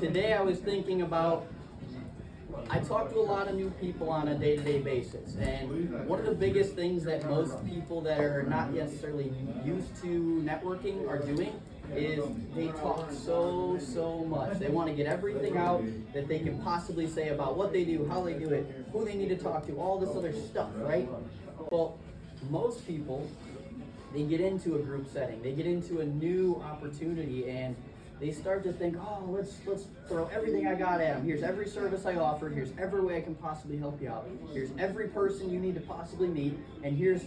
today I was thinking about, I talk to a lot of new people on a day-to-day basis, and one of the biggest things that most people that are not necessarily used to networking are doing is they talk so much. They want to get everything out that they can possibly say about what they do, how they do it, who they need to talk to, all this other stuff, right? Well, most people, they get into a group setting, they get into a new opportunity, and they start to think, oh, let's throw everything I got at them. Here's every service I offer. Here's every way I can possibly help you out. Here's every person you need to possibly meet. And here's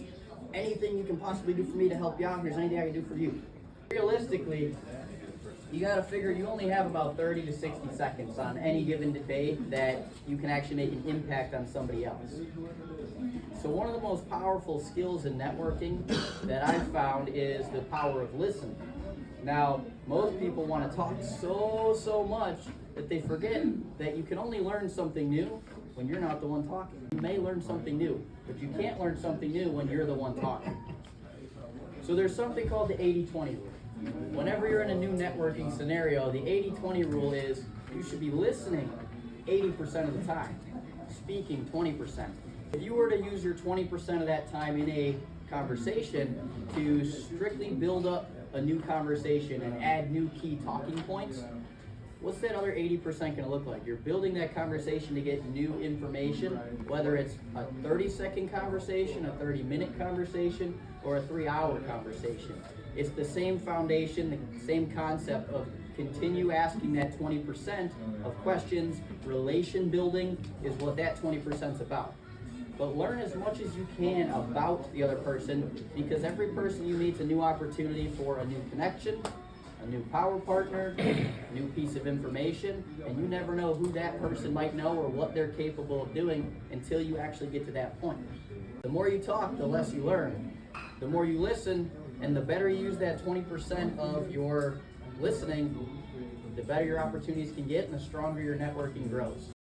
anything you can possibly do for me to help you out. Here's anything I can do for you. Realistically, you got to figure you only have about 30 to 60 seconds on any given day that you can actually make an impact on somebody else. So one of the most powerful skills in networking that I've found is the power of listening. Now, most people want to talk so much that they forget that you can only learn something new when you're not the one talking. You may learn something new, but you can't learn something new when you're the one talking. So there's something called the 80-20 rule. Whenever you're in a new networking scenario, the 80-20 rule is you should be listening 80% of the time, speaking 20%. If you were to use your 20% of that time in a conversation to strictly build up a new conversation and add new key talking points, what's that other 80% going to look like? You're building that conversation to get new information, whether it's a 30-second conversation, a 30-minute conversation, or a 3-hour conversation. It's the same foundation, the same concept of continue asking that 20% of questions. Relation building is what that 20% is about. But learn as much as you can about the other person, because every person you meet is a new opportunity for a new connection, a new power partner, a new piece of information, and you never know who that person might know or what they're capable of doing until you actually get to that point. The more you talk, the less you learn. The more you listen, and the better you use that 20% of your listening, the better your opportunities can get and the stronger your networking grows.